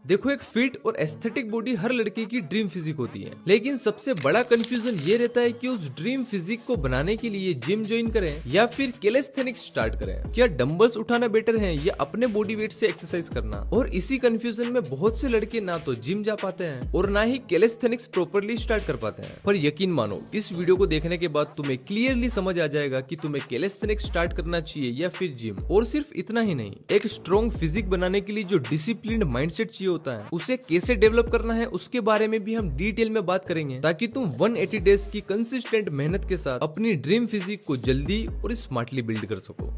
देखो, एक फिट और एस्थेटिक बॉडी हर लड़के की ड्रीम फिजिक होती है, लेकिन सबसे बड़ा कंफ्यूजन ये रहता है कि उस ड्रीम फिजिक को बनाने के लिए जिम ज्वाइन करें या फिर कैलिस्थेनिक्स स्टार्ट करें। क्या डंबल्स उठाना बेटर है या अपने बॉडी वेट से एक्सरसाइज करना? और इसी कंफ्यूजन में बहुत से लड़के ना तो जिम जा पाते हैं और ना ही कैलिस्थेनिक्स प्रॉपरली स्टार्ट कर पाते हैं। पर यकीन मानो, इस वीडियो को देखने के बाद तुम्हें क्लियरली समझ आ जाएगा कि तुम्हें कैलिस्थेनिक्स स्टार्ट करना चाहिए या फिर जिम। और सिर्फ इतना ही नहीं, एक स्ट्रॉन्ग फिजिक बनाने के लिए जो डिसिप्लिन्ड माइंडसेट चाहिए होता है, उसे कैसे डेवलप करना है उसके बारे में भी हम डिटेल में बात करेंगे, ताकि तुम 180 डेज की कंसिस्टेंट मेहनत के साथ अपनी ड्रीम फिजिक को जल्दी और स्मार्टली बिल्ड कर सको।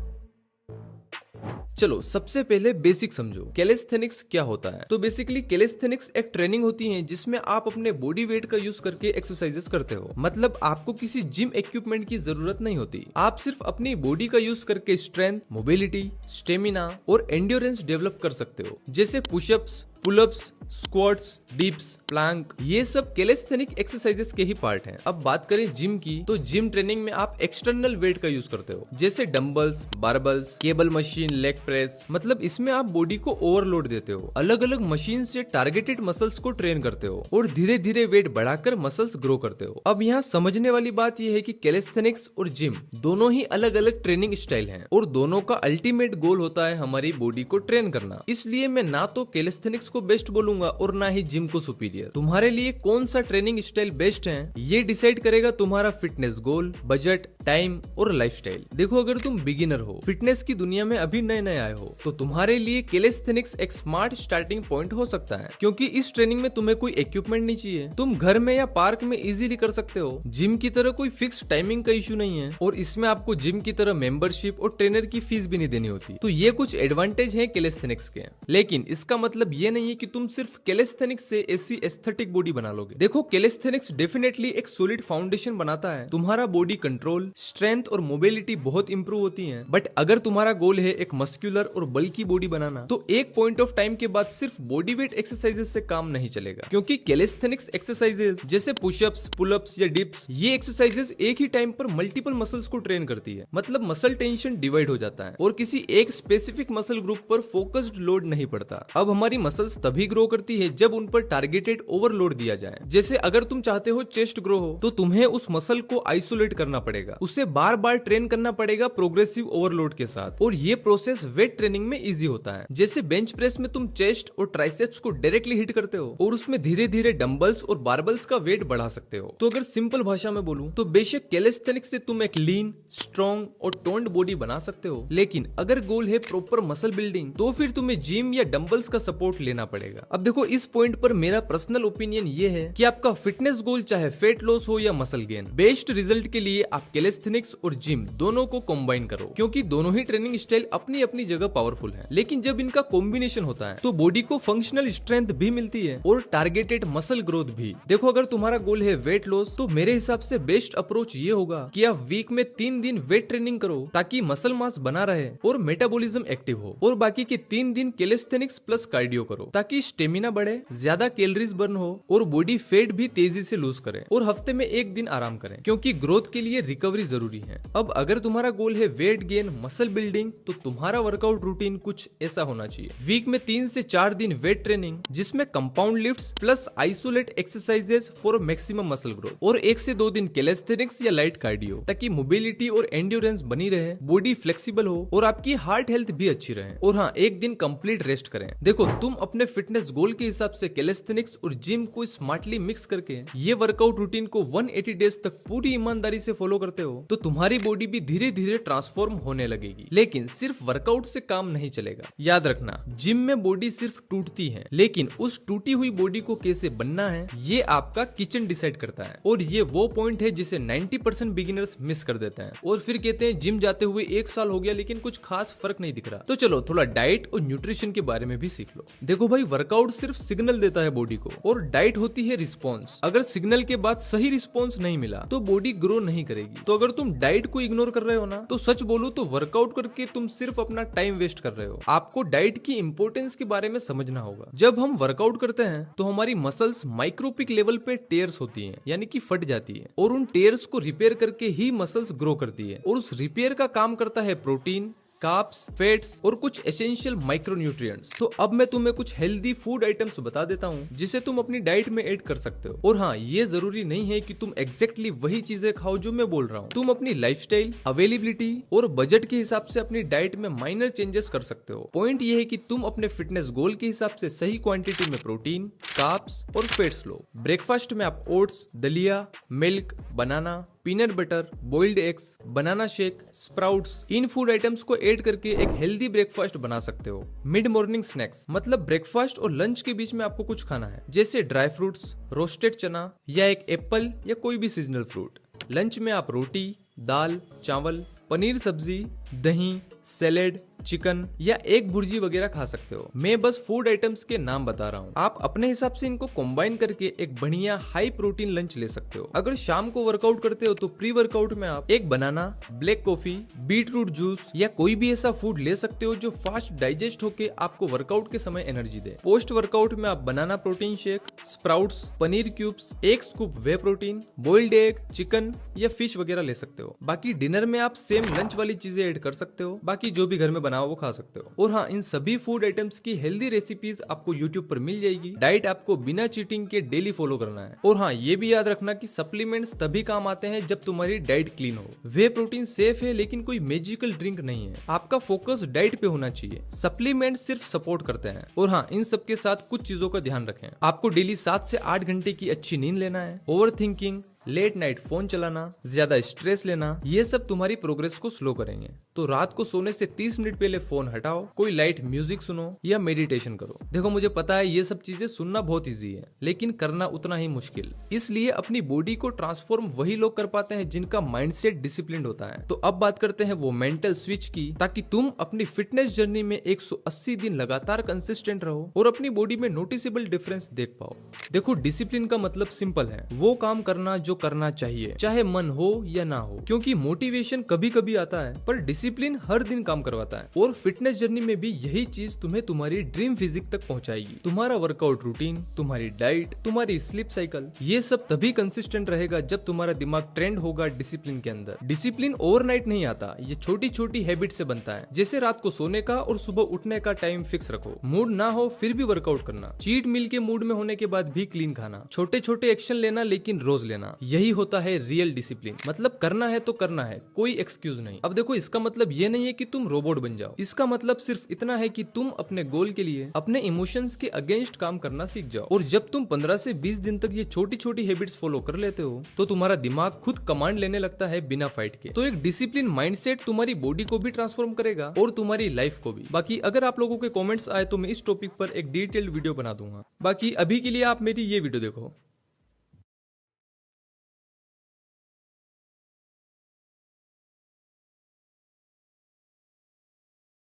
चलो, सबसे पहले बेसिक समझो, कैलिस्थेनिक्स क्या होता है। तो बेसिकली कैलिस्थेनिक्स एक ट्रेनिंग होती है जिसमें आप अपने बॉडी वेट का यूज करके एक्सरसाइजेस करते हो। मतलब आपको किसी जिम इक्विपमेंट की जरूरत नहीं होती, आप सिर्फ अपनी बॉडी का यूज करके स्ट्रेंथ, मोबिलिटी, स्टेमिना और एंड्योरेंस डेवलप कर सकते हो। जैसे pushups, pullups, squats, dips, plank, ये सब कैलिस्थेनिक एक्सरसाइजेस के ही पार्ट हैं। अब बात करें जिम की, तो जिम ट्रेनिंग में आप एक्सटर्नल वेट का यूज करते हो, जैसे dumbbells, barbells, cable machine, leg press. मतलब इसमें आप बॉडी को ओवरलोड देते हो, अलग अलग मशीन से टारगेटेड मसल्स को ट्रेन करते हो और धीरे धीरे वेट बढ़ाकर मसल्स ग्रो करते हो। अब यहाँ समझने वाली बात यह है कि कैलिस्थेनिक्स और जिम दोनों ही अलग अलग ट्रेनिंग स्टाइल हैं और दोनों का अल्टीमेट गोल होता है हमारी बॉडी को ट्रेन करना। इसलिए मैं ना तो कैलिस्थेनिक्स को बेस्ट बोलूंगा और ना ही जिम को सुपीरियर। तुम्हारे लिए कौन सा ट्रेनिंग स्टाइल बेस्ट है, ये डिसाइड करेगा तुम्हारा फिटनेस गोल, बजट, टाइम और लाइफस्टाइल। देखो, अगर तुम बिगिनर हो, फिटनेस की दुनिया में अभी नए नए आए हो, तो तुम्हारे लिए कैलिस्थेनिक्स एक स्मार्ट स्टार्टिंग पॉइंट हो सकता है, क्योंकि इस ट्रेनिंग में तुम्हें कोई इक्विपमेंट नहीं चाहिए, तुम घर में या पार्क में इजीली कर सकते हो। जिम की तरह कोई फिक्स टाइमिंग का इशू नहीं है और इसमें आपको जिम की तरह मेंबरशिप और ट्रेनर की फीस भी नहीं देनी होती। तो ये कुछ एडवांटेज है कैलिस्थेनिक्स के, लेकिन इसका मतलब ये नहीं है कि तुम सिर्फ कैलिस्थेनिक्स से ऐसी एस्थेटिक बॉडी बना लोगे। देखो, कैलिस्थेनिक्स डेफिनेटली एक सॉलिड फाउंडेशन बनाता है, तुम्हारा बॉडी कंट्रोल, स्ट्रेंथ और मोबिलिटी बहुत इंप्रूव होती है। बट अगर तुम्हारा गोल है एक मस्कुलर और बल्की बॉडी बनाना, तो एक पॉइंट ऑफ टाइम के बाद सिर्फ बॉडी वेट एक्सरसाइजेस से काम नहीं चलेगा, क्योंकि कैलिस्थेनिक्स एक्सरसाइजेस जैसे पुशअप्स, पुलअप्स या डिप्स, ये एक्सरसाइजेस एक ही टाइम पर मल्टीपल मसल्स को ट्रेन करती है। मतलब मसल टेंशन डिवाइड हो जाता है और किसी एक स्पेसिफिक मसल ग्रुप पर फोकस्ड लोड नहीं पड़ता। अब हमारी मसल्स तभी ग्रो करती है जब उन पर टारगेटेड ओवरलोड दिया जाए। जैसे अगर तुम चाहते हो चेस्ट ग्रो हो, तो तुम्हें उस मसल को आइसोलेट करना पड़ेगा, उसे बार बार ट्रेन करना पड़ेगा प्रोग्रेसिव ओवरलोड के साथ, और ये प्रोसेस वेट ट्रेनिंग में इजी होता है। जैसे बेंच प्रेस में तुम चेस्ट और ट्राइसेप्स को डायरेक्टली हिट करते हो और उसमें धीरे धीरे डंबल्स और बारबल्स का वेट बढ़ा सकते हो। तो अगर सिंपल भाषा में बोलूं, तो बेशक कैलिस्थेनिक्स से तुम एक लीन, स्ट्रॉन्ग और टोन्ड बॉडी बना सकते हो, लेकिन अगर गोल है प्रॉपर मसल बिल्डिंग, तो फिर तुम्हें जिम या डंबल्स का सपोर्ट लेना पड़ेगा। अब देखो, इस पॉइंट पर मेरा पर्सनल ओपिनियन ये है कि आपका फिटनेस गोल चाहे फेट लॉस हो या मसल गेन, बेस्ट रिजल्ट के लिए आप कैलिस्थेनिक्स और जिम दोनों को कंबाइन करो, क्योंकि दोनों ही ट्रेनिंग स्टाइल अपनी अपनी जगह पावरफुल है। लेकिन जब इनका कॉम्बिनेशन होता है, तो बॉडी को फंक्शनल स्ट्रेंथ भी मिलती है और टारगेटेड मसल ग्रोथ भी। देखो, अगर तुम्हारा गोल है वेट लॉस, तो मेरे हिसाब से बेस्ट अप्रोच ये होगा कि आप वीक में 3 दिन वेट ट्रेनिंग करो, ताकि मसल मास बना रहे और मेटाबॉलिज्म एक्टिव हो, और बाकी के 3 दिन कैलिस्थेनिक्स प्लस कार्डियो करो, ताकि स्टेमिना बढ़े, ज्यादा कैलोरीज बर्न हो और बॉडी फैट भी तेजी से लूज करे, और हफ्ते में 1 दिन आराम करें, क्योंकि ग्रोथ के लिए रिकवरी जरूरी है। अब अगर तुम्हारा गोल है वेट गेन, मसल बिल्डिंग, तो तुम्हारा वर्कआउट रूटीन कुछ ऐसा होना चाहिए। वीक में 3 से 4 दिन वेट ट्रेनिंग, जिसमें compound lifts plus isolate exercises for maximum muscle growth, और 1 से 2 दिन कैलिस्थेनिक्स या लाइट कार्डियो, ताकि मोबिलिटी और एंड्योरेंस बनी रहे, बॉडी फ्लेक्सिबल हो और आपकी हार्ट हेल्थ भी अच्छी रहे। और हाँ, 1 दिन कंप्लीट रेस्ट करें। देखो, तुम अपने फिटनेस गोल के हिसाब से कैलिस्थेनिक्स और जिम को स्मार्टली मिक्स करके ये वर्कआउट रूटीन को 180 डेज तक पूरी ईमानदारी से फॉलो करते हो, तो तुम्हारी बॉडी भी धीरे धीरे ट्रांसफॉर्म होने लगेगी। लेकिन सिर्फ वर्कआउट से काम नहीं चलेगा। याद रखना, जिम में बॉडी सिर्फ टूटती है, लेकिन उस टूटी हुई बॉडी को कैसे बनना है, ये आपका किचन डिसाइड करता है। और ये वो पॉइंट है जिसे 90% बिगिनर्स मिस कर देते हैं और फिर कहते हैं जिम जाते हुए 1 साल हो गया लेकिन कुछ खास फर्क नहीं दिख रहा। तो चलो, थोड़ा डाइट और न्यूट्रिशन के बारे में भी सीख लो। देखो भाई, वर्कआउट सिर्फ सिग्नल देता है बॉडी को, और डाइट होती है रिस्पॉन्स। अगर सिग्नल के बाद सही रिस्पॉन्स नहीं मिला, तो बॉडी ग्रो नहीं करेगी। तो अगर तुम डाइट को इग्नोर कर रहे हो ना, तो सच बोलूं तो वर्कआउट करके तुम सिर्फ अपना टाइम वेस्ट कर रहे हो। आपको डाइट की इंपॉर्टेंस के बारे में समझना होगा। जब हम वर्कआउट करते हैं, तो हमारी मसल्स माइक्रोपिक लेवल पे टेयर्स होती हैं, यानी कि फट जाती है, और उन टेयर्स को रिपेयर करके ही मसल्स ग्रो करती है, और उस रिपेयर का काम करता है प्रोटीन, कार्ब्स, फैट्स और कुछ एसेंशियल माइक्रोन्यूट्रिएंट्स। तो अब मैं तुम्हें कुछ हेल्दी फूड आइटम्स बता देता हूँ जिसे तुम अपनी डाइट में ऐड कर सकते हो। और हाँ, ये जरूरी नहीं है कि तुम एग्जैक्टली वही चीजें खाओ जो मैं बोल रहा हूँ। तुम अपनी लाइफस्टाइल, अवेलेबिलिटी और बजट के हिसाब से अपनी डाइट में माइनर चेंजेस कर सकते हो। पॉइंट ये है कि तुम अपने फिटनेस गोल के हिसाब से सही क्वांटिटी में प्रोटीन, कार्ब्स और फैट्स लो। ब्रेकफास्ट में आप ओट्स, दलिया, मिल्क, बनाना, peanut butter, boiled eggs, banana shake, sprouts, इन फूड आइटम्स को ऐड करके एक हेल्दी ब्रेकफास्ट बना सकते हो। मिड मॉर्निंग स्नैक्स मतलब ब्रेकफास्ट और लंच के बीच में आपको कुछ खाना है, जैसे ड्राई फ्रूट्स, रोस्टेड चना या एक एप्पल या कोई भी सीजनल फ्रूट। लंच में आप रोटी, दाल, चावल, पनीर सब्जी, दही, सैलेड, चिकन या एक भुर्जी वगैरह खा सकते हो। मैं बस फूड आइटम्स के नाम बता रहा हूँ, आप अपने हिसाब से इनको कंबाइन करके एक बढ़िया हाई प्रोटीन लंच ले सकते हो। अगर शाम को वर्कआउट करते हो तो प्री वर्कआउट में आप एक बनाना, ब्लैक कॉफी, बीटरूट जूस या कोई भी ऐसा फूड ले सकते हो जो फास्ट डाइजेस्ट होके आपको वर्कआउट के समय एनर्जी दे। पोस्ट वर्कआउट में आप banana protein shake, sprouts, paneer cubes, एक scoop whey protein, boiled egg, chicken या फिश वगैरह ले सकते हो। बाकी डिनर में आप सेम लंच वाली चीजें ऐड कर सकते हो, बाकी जो भी घर में बनाओ वो खा सकते हो। और हाँ, इन सभी फूड आइटम्स की हेल्दी रेसिपीज आपको यूट्यूब पर मिल जाएगी। डाइट आपको बिना चीटिंग के डेली फॉलो करना है। और हाँ, ये भी याद रखना कि सप्लीमेंट्स तभी काम आते हैं जब तुम्हारी डाइट क्लीन हो। वे प्रोटीन सेफ है लेकिन कोई मैजिकल ड्रिंक नहीं है। आपका फोकस डाइट पे होना चाहिए, सप्लीमेंट सिर्फ सपोर्ट करते हैं। और हाँ, इन सब के साथ कुछ चीजों का ध्यान रखें। आपको डेली 7 से 8 घंटे की अच्छी नींद लेना है। Overthinking, late night phone चलाना, ज्यादा स्ट्रेस लेना, ये सब तुम्हारी प्रोग्रेस को स्लो करेंगे। तो रात को सोने से 30 मिनट पहले फोन हटाओ, कोई लाइट म्यूजिक सुनो या मेडिटेशन करो। देखो, मुझे पता है ये सब चीजें सुनना बहुत इजी है, लेकिन करना उतना ही मुश्किल। इसलिए अपनी बॉडी को ट्रांसफॉर्म वही लोग कर पाते हैं जिनका माइंडसेट डिसिप्लिन्ड होता है। तो अब बात करते हैं वो मेंटल स्विच की, ताकि तुम अपनी फिटनेस जर्नी में 180 दिन लगातार कंसिस्टेंट रहो और अपनी बॉडी में नोटिसेबल डिफरेंस देख पाओ। देखो, डिसिप्लिन का मतलब सिंपल है, वो काम करना जो करना चाहिए, चाहे मन हो या ना हो। क्योंकि मोटिवेशन कभी कभी आता है, पर डिसिप्लिन हर दिन काम करवाता है। और फिटनेस जर्नी में भी यही चीज तुम्हें तुम्हारी ड्रीम फिजिक तक पहुंचाएगी। तुम्हारा वर्कआउट रूटीन, तुम्हारी डाइट, तुम्हारी स्लीप साइकिल, ये सब तभी कंसिस्टेंट रहेगा जब तुम्हारा दिमाग ट्रेंड होगा डिसिप्लिन के अंदर। डिसिप्लिन ओवरनाइट नहीं आता, ये छोटी छोटी हैबिट से बनता है। जैसे रात को सोने का और सुबह उठने का टाइम फिक्स रखो। मूड ना हो फिर भी वर्कआउट करना, चीट मील के मूड में होने के बाद भी क्लीन खाना, छोटे छोटे एक्शन लेना लेकिन रोज लेना, यही होता है रियल डिसिप्लिन। मतलब करना है तो करना है, कोई एक्सक्यूज नहीं। अब देखो, इसका मतलब ये नहीं है कि तुम रोबोट बन जाओ। इसका मतलब सिर्फ इतना है कि तुम अपने गोल के लिए अपने इमोशंस के अगेंस्ट काम करना सीख जाओ। और जब तुम 15 से 20 दिन तक ये छोटी छोटी हैबिट्स फॉलो कर लेते हो तो तुम्हारा दिमाग खुद कमांड लेने लगता है बिना फाइट के। तो एक डिसिप्लिन माइंडसेट तुम्हारी बॉडी को भी ट्रांसफॉर्म करेगा और तुम्हारी लाइफ को भी। बाकी अगर आप लोगों के कमेंट्स आए तो मैं इस टॉपिक पर एक डिटेल्ड वीडियो बना दूंगा। बाकी अभी के लिए आप मेरी ये वीडियो देखो।